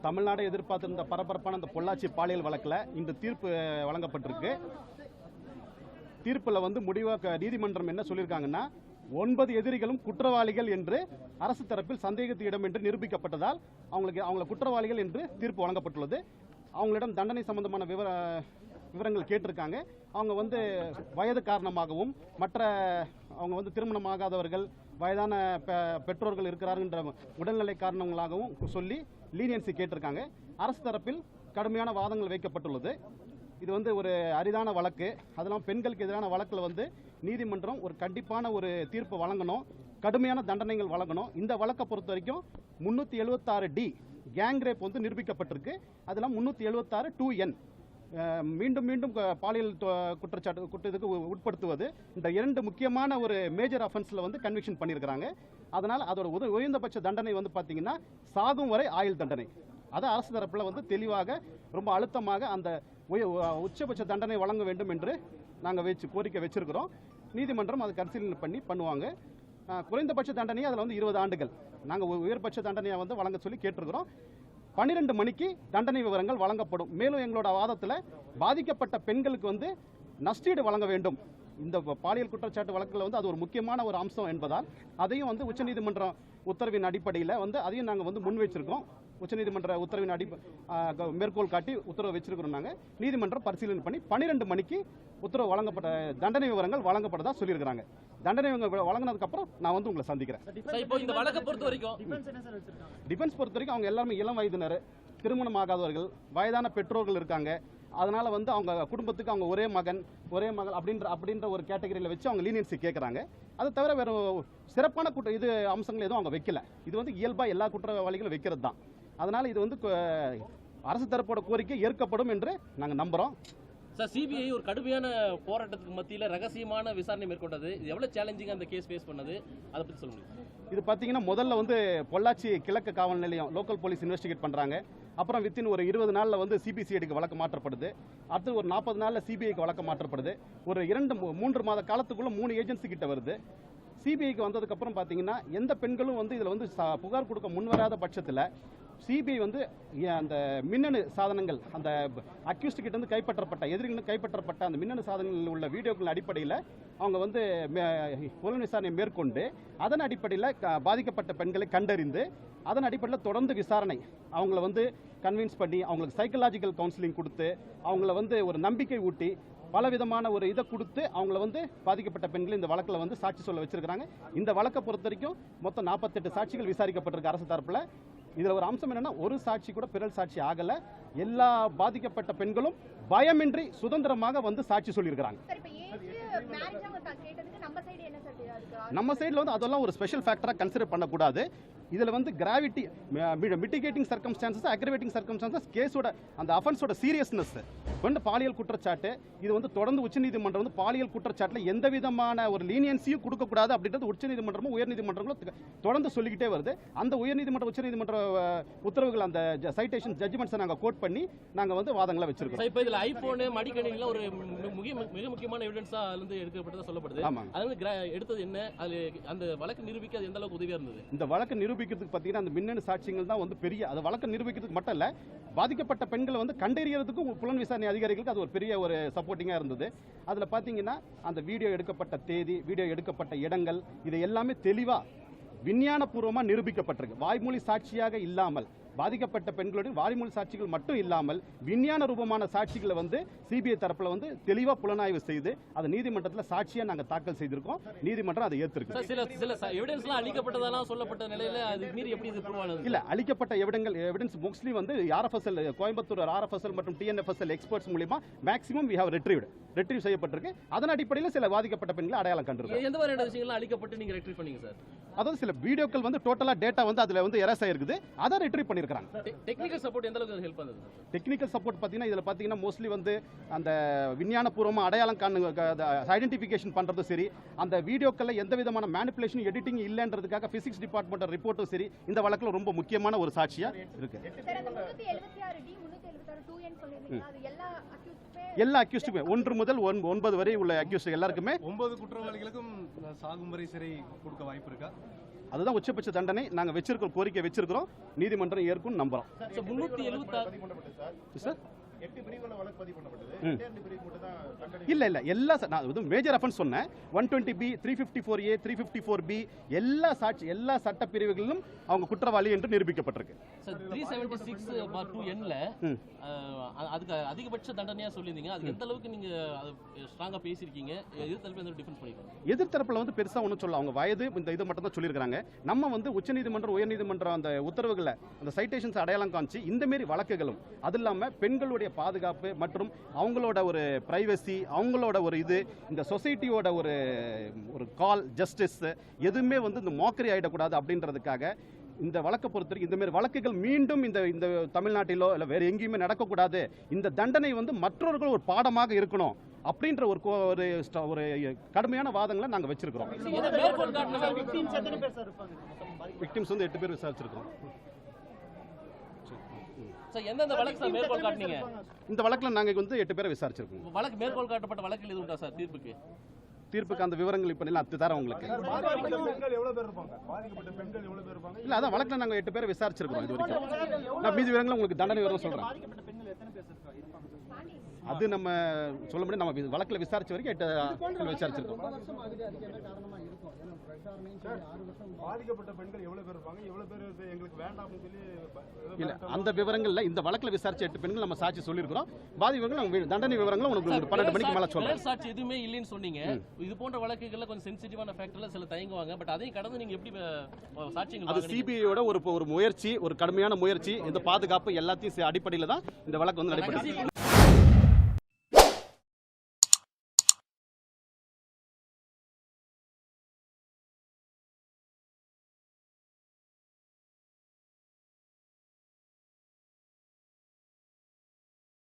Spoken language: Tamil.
தமிழ்நாடு எதிர்பார்த்திருந்த பரபரப்பான அந்த பொள்ளாச்சி பாலியல் வழக்கில் இன்று தீர்ப்பு வழங்கப்பட்டிருக்கு. தீர்ப்பில் வந்து முடிவாக நீதிமன்றம் என்ன சொல்லியிருக்காங்கன்னா, 9 எதிரிகளும் குற்றவாளிகள் என்று அரசு தரப்பில் சந்தேகத்து இடம் என்று நிரூபிக்கப்பட்டதால் அவங்களை குற்றவாளிகள் என்று தீர்ப்பு வழங்கப்பட்டுள்ளது. அவங்களிடம் தண்டனை சம்பந்தமான விவரங்கள் கேட்டிருக்காங்க. அவங்க வந்து வயது காரணமாகவும் அவங்க வந்து திருமணமாகாதவர்கள், வயதான பெற்றோர்கள் இருக்கிறார்கின்ற உடல்நிலை காரணங்களாகவும் சொல்லி லீனியன்சி கேட்டிருக்காங்க. அரசு தரப்பில் கடுமையான வாதங்கள் வைக்கப்பட்டுள்ளது. இது வந்து ஒரு அரிதான வழக்கு. அதெல்லாம் பெண்களுக்கு எதிரான வழக்கில் வந்து நீதிமன்றம் ஒரு கண்டிப்பான ஒரு தீர்ப்பு வழங்கணும், கடுமையான தண்டனைகள் வழங்கணும். இந்த வழக்கை பொறுத்த வரைக்கும் 376D கேங் ரேப் வந்து நிரூபிக்கப்பட்டிருக்கு. அதெல்லாம் 376 2N மீண்டும் மீண்டும் பாலியல் குற்றத்துக்கு உட்படுத்துவது, இந்த 2 முக்கியமான ஒரு மேஜர் அஃபென்ஸில் வந்து கன்விக்ஷன் பண்ணியிருக்கிறாங்க. அதனால் அதோட உயர்ந்தபட்ச தண்டனை வந்து பார்த்தீங்கன்னா சாகும் வரை ஆயுள் தண்டனை. அதை அரசு தரப்பில் வந்து தெளிவாக ரொம்ப அழுத்தமாக அந்த உச்சபட்ச தண்டனை வழங்க வேண்டும் என்று நாங்கள் கோரிக்கை வச்சிருக்கிறோம். நீதிமன்றம் அதை பரிசீலனை பண்ணுவாங்க. குறைந்தபட்ச தண்டனையை அதில் வந்து 20 ஆண்டுகள், நாங்கள் உயர்பட்ச தண்டனையை வந்து வழங்க சொல்லி கேட்டிருக்கிறோம். 12 மணிக்கு தண்டனை விவரங்கள் வழங்கப்படும். மேலும் எங்களோட வாதத்தில் பாதிக்கப்பட்ட பெண்களுக்கு வந்து நஷ்டீடு வழங்க வேண்டும். இந்த பாலியல் குற்றச்சாட்டு வழக்கில் வந்து அது ஒரு முக்கியமான ஒரு அம்சம் என்பதால் அதையும் வந்து உச்சநீதிமன்றம் உத்தரவின் அடிப்படையில் வந்து அதையும் நாங்கள் வந்து முன் வச்சிருக்கோம். உச்சநீதிமன்ற உத்தரவின் மேற்கோள் காட்டி உத்தரவு வச்சிருக்கிறோம். நாங்கள் நீதிமன்றம் பரிசீலனை பண்ணி 12 மணிக்கு உத்தரவு வழங்கப்பட்ட தண்டனை விவரங்கள் வழங்கப்பட்டதா சொல்லியிருக்கிறாங்க. தண்டனை வழங்கினதுக்கு அப்புறம் நான் வந்து உங்களை சந்திக்கிறேன். டிஃபென்ஸ் பொறுத்த வரைக்கும் அவங்க எல்லாருமே இளம் வயதினர், திருமணம் ஆகாதவர்கள், வயதான பெற்றோர்கள் இருக்காங்க. அதனால வந்து அவங்க குடும்பத்துக்கு அவங்க ஒரே மகன் ஒரே மகள் அப்படின்ற ஒரு கேட்டகரியில் வச்சு அவங்க லீனியன்சி கேட்குறாங்க. அதை தவிர வேறு சிறப்பான அம்சங்கள் எதுவும் அவங்க வைக்கல. இது வந்து இயல்பாக எல்லா குற்றவாளிகளும் வைக்கிறது தான். அதனால இது வந்து அரசு தரப்போட கோரிக்கை ஏற்கப்படும் என்று நாங்கள் நம்புகிறோம். சார், சிபிஐ ஒரு கடுமையான போராட்டத்துக்கு மத்தியில் ரகசியமான விசாரணை மேற்கொண்டது. இது எவ்வளவு சேலஞ்சிங்காக அந்த கேஸ் ஃபேஸ் பண்ணது, அதை பற்றி சொல்ல முடியும்? இது பார்த்தீங்கன்னா முதல்ல வந்து பொள்ளாச்சி கிழக்கு காவல் நிலையம் லோக்கல் போலீஸ் இன்வெஸ்டிகேட் பண்ணுறாங்க. அப்புறம் வித்தின் ஒரு 20 நாளில் வந்து சிபிசிஐடிக்கு வழக்கு மாற்றப்படுது. அடுத்து ஒரு 40 நாளில் சிபிஐக்கு வழக்கு மாற்றப்படுது. ஒரு 2-3 மாத காலத்துக்குள்ள 3 ஏஜென்சி கிட்ட வருது. சிபிஐக்கு வந்ததுக்கப்புறம் பார்த்தீங்கன்னா எந்த பெண்களும் வந்து இதில் வந்து புகார் கொடுக்க முன்வராத பட்சத்தில் சிபிஐ வந்து அந்த மின்னணு சாதனங்கள், அந்த அக்யூஸ்ட் கிட்ட வந்து கைப்பற்றப்பட்ட எதிரிகளும் கைப்பற்றப்பட்ட அந்த மின்னணு சாதனங்களில் உள்ள வீடியோக்கள் அடிப்படையில் அவங்க வந்து புலன் விசாரணை மேற்கொண்டு அதன் அடிப்படையில் பாதிக்கப்பட்ட பெண்களை கண்டறிந்து அதன் அடிப்படையில் தொடர்ந்து விசாரணை அவங்கள வந்து கன்வின்ஸ் பண்ணி அவங்களுக்கு சைக்கலாஜிக்கல் கவுன்சிலிங் கொடுத்து அவங்கள வந்து ஒரு நம்பிக்கை ஊட்டி பலவிதமான ஒரு இதை கொடுத்து அவங்கள வந்து பாதிக்கப்பட்ட பெண்கள் இந்த வழக்கில் வந்து சாட்சி சொல்ல வச்சிருக்காங்க. இந்த வழக்கை பொறுத்த வரைக்கும் மொத்தம் 48 சாட்சிகள் விசாரிக்கப்பட்டிருக்கு அரசு தரப்பில். இதில் ஒரு அம்சம் என்னன்னா, ஒரு சாட்சி கூட பிறல் சாட்சி ஆகலை. எல்லா பாதிக்கப்பட்ட பெண்களும் பயமின்றி சுதந்திரமாக வந்து சாட்சி சொல்லியிருக்கிறாங்க. நம்ம சைடில் வந்து அதெல்லாம் ஒரு ஸ்பெஷல் ஃபேக்டராக கன்சிடர் பண்ணக்கூடாது. இதில் வந்து கிராவிட்டி, மிட்டிகேட்டிங் சர்க்கம்ஸ்டான்சஸ், அக்ரிவேட்டிங் சர்க்கம்ஸ்டான்சஸ், கேஸோட அந்த அஃபென்ஸோட சீரியஸ்னஸ் வந்து பாலியல் குற்றச்சாட்டு. இது வந்து தொடர்ந்து உச்சநீதிமன்றம் வந்து பாலியல் குற்றச்சாட்டில் எந்த விதமான ஒரு லீனியன்சியும் கொடுக்கக்கூடாது அப்படின்றது உச்சநீதிமன்றமும் உயர்நீதிமன்றங்களும் தொடர்ந்து சொல்லிக்கிட்டே வருது. அந்த உயர்நீதிமன்ற உச்சநீதிமன்ற உத்தரவுகள், அந்த சைட்டேஷன் ஜட்ஜ்மெண்ட்ஸை நாங்கள் கோட் பண்ணி நாங்கள் வந்து வாதங்களை வச்சிருக்கோம். இப்போ இதில் ஐபோன், மடிக்கணினிலாம் ஒரு மிக முக்கியமான எவிடன்ஸாக வந்து எடுக்கப்பட்டதாக சொல்லப்படுது. அது வந்து எடுத்தது என்ன, அது அந்த வழக்கு நிரூபிக்க அது எந்த அளவுக்கு உதவியாக இருந்தது? இந்த வழக்கு நிரூபிக்கிறதுக்கு பார்த்தீங்கன்னா அந்த மின்னணு சாட்சியங்கள் தான் வந்து பெரிய, அது வழக்கு நிரூபிக்கிறதுக்கு மட்டும் இல்லை, பாதிக்கப்பட்ட பெண்களை வந்து கண்டறியறதுக்கும் புலன் விசாரணை அதிகாரிகளுக்கு அது ஒரு பெரிய ஒரு சப்போர்ட்டிங்காக இருந்தது. அதில் பார்த்தீங்கன்னா அந்த வீடியோ எடுக்கப்பட்ட தேதி, வீடியோ எடுக்கப்பட்ட இடங்கள், இது எல்லாமே தெளிவாக விஞ்ஞானபூர்வமாக நிரூபிக்கப்பட்டிருக்கு. வாய்மொழி சாட்சியாக இல்லாமல், பாதிக்கப்பட்ட பெண்களுடைய வாய்மொழி சாட்சிகள் மட்டும் இல்லாமல் விஞ்ஞான ரூபமான சாட்சிகளை வந்து சிபிஐ தரப்பில் வந்து தெளிவாக புலனாய்வு செய்து அதை நீதிமன்றத்தில் சாட்சியாக நாங்கள் தாக்கல் செய்திருக்கோம். நீதிமன்றம் அதை ஏற்றிருக்கு. சில எவிடன்ஸ்லாம் அளிக்கப்பட்டதெல்லாம் சொல்லப்பட்ட நிலையில் அது மீறி எப்படி இது ப்ரூவ் ஆனது? இல்லை, அளிக்கப்பட்ட எவிடன்ஸ் மோஸ்ட்லி வந்து RFSL, கோயம்புத்தூர் RFSL மற்றும் TNFSL எக்ஸ்பர்ட்ஸ் மூலமா மேக்ஸிமம் we have retrieve செய்யப்பட்டிருக்கு. அதன் அடிப்படையில் சில பாதிக்கப்பட்ட பெண்களை அடையாளம் கண்டிருக்கோம். எந்த மாதிரியான விஷயங்கள்லாம் அளிக்கப்பட்டு நீங்க ரெட்ரீவ் பண்ணீங்க சார்? அதாவது சில வீடியோக்கள் வந்து டோட்டலா டேட்டா வந்து அதுல வந்து எரஸ் ஆயிருக்குது, அதை ரெட்ரீவ் பண்ணிருக்காங்க. டெக்னிக்கல் சப்போர்ட் எந்த அளவுக்கு ஹெல்ப் பண்ணுது? டெக்னிக்கல் சப்போர்ட் பார்த்தீங்கன்னா இதுல பார்த்தீங்கன்னா மோஸ்ட்லி வந்து அந்த விஞ்ஞானபூர்வமா அடையாளம் ஐடென்டிஃபிகேஷன் பண்றதும் சரி, அந்த வீடியோக்களில் எந்த விதமான மேனிபுலேஷன் எடிட்டிங் இல்லைன்றதுக்காக பிசிக்ஸ் டிபார்ட்மெண்ட் ரிப்போர்ட்டும் சரி இந்த வழக்கில் ரொம்ப முக்கியமான ஒரு சாட்சியா இருக்கு. எல்லா அக்யூஸ்டுமே 1 முதல் 9 வரை உள்ள அக்யூஸ்ட் எல்லாருக்குமே 9 குற்றவாளிகளுக்கும் சாகும் வரை சிறை கொடுக்க வாய்ப்பு இருக்கா? அதுதான் உச்சபட்ச தண்டனை. நாங்கள் வச்சிருக்கிறோம், கோரிக்கை வச்சிருக்கிறோம், நீதிமன்றம் ஏற்கும் நம்புறோம். 376 சார் இல்ல இல்ல எல்லா மேஜர் அஃபென்ஸ் சொன்னேன். 120B, 354A, 354B எல்லா சட்ட பிரிவுகளிலும் அவங்க குற்றவாளி என்று நிரூபிக்கப்பட்டிருக்கு. 376(2)Nல அதுக்கு அதிகபட்ச தண்டனையா சொல்லிருந்தீங்க. அது எந்த அளவுக்கு நீங்க ஸ்ட்ராங்கா பேசிருக்கீங்க? எதிர்த்தரப்பு எந்த டிஃபென்ஸ் பண்ணிருக்காங்க? எதிர்த்தரப்புல வந்து பெருசா ஒன்றும் சொல்ல, அவங்க வயது இந்த இது மட்டும் தான் சொல்லியிருக்காங்க. நம்ம வந்து உச்சநீதிமன்றம், உயர்நீதிமன்றம் அந்த உத்தரவுகளை, அந்த சைட்டேஷன்ஸ் அடையாளம் காமிச்சு இந்த மாரி வழக்குகளும், அது இல்லாம பெண்களுடைய பாதுகாப்பு மற்றும் அவங்களோட ஒரு பிரைவசி, அவங்களோட ஒரு இது, இந்த சொசைட்டியோட ஒரு கால் ஜஸ்டிஸ் எதுவுமே வந்து இந்த மோக்கரி ஆயிடக்கூடாது அப்படின்றதுக்காக இந்த வழக்கை பொறுத்தவரைக்கும் இந்த மாதிரி வழக்குகள் மீண்டும் இந்த தமிழ்நாட்டிலோ இல்லை வேற எங்கேயுமே நடக்கக்கூடாது, இந்த தண்டனை வந்து மற்றவர்கள் ஒரு பாடமாக இருக்கணும் அப்படின்ற ஒரு கடுமையான வாதங்களை நாங்கள் வச்சிருக்கிறோம். விக்டிம்ஸ் வந்து 8 பேர் விசாரிச்சிருக்கோம். எந்தெந்த வழக்கு மேற்கோள் காட்டுனீங்க? இந்த வழக்கில் நாங்கள் வந்து 8 பேரை விசாரிச்சிருக்கோம். வழக்கு மேற்கோள் காட்டப்பட்ட வழக்கில் எதுவும் உண்டா சார் தீர்ப்புக்கு அந்த விவரங்கள் இப்ப எல்லாம் தரேன் உங்களுக்கு. இல்ல அதான் வழக்குல நாங்க 8 பேரை விசாரிச்சிருக்கோம் இது வரைக்கும். நான் மீதி விவரங்களை உங்களுக்கு தண்டனை விவரம் சொல்றேன். அது நம்ம சொல்ல முடியும். நம்ம வழக்குல விசாரிச்ச வரைக்கும் 8 விசாரிச்சிருக்கோம். பாதிக்கப்பட்ட பெண்கள் எவ்வளவு பேர் இருப்பாங்க, எவ்வளவு பேர் எங்களுக்கு வேண்டாம்னு சொல்லி இல்ல அந்த விவரங்கள்ல இந்த வழக்குல விசாரிச்ச 8 பெண்கள் நம்ம சாட்சி சொல்லியிருக்கிறோம். பாதி விவரங்கள் தண்டனை விவரங்களை உங்களுக்கு 12 மணிக்கு மேல சொல்றேன். சாட்சி எதுவுமே இல்லைன்னு சொன்னீங்க. இது போன்ற வழக்குகள்ல கொஞ்சம் சென்சிட்டிவான ஃபேக்டர்ல சில தயங்குவாங்க. பட் அதையும் கடந்து நீங்க எப்படி சாட்சிகள்? அது சிபிஐயோட ஒரு முயற்சி, ஒரு கடுமையான முயற்சி, இந்த பாதுகாப்பு எல்லாத்தையும் அடிப்படையில தான் இந்த வழக்கு வந்து நடைபெறுது.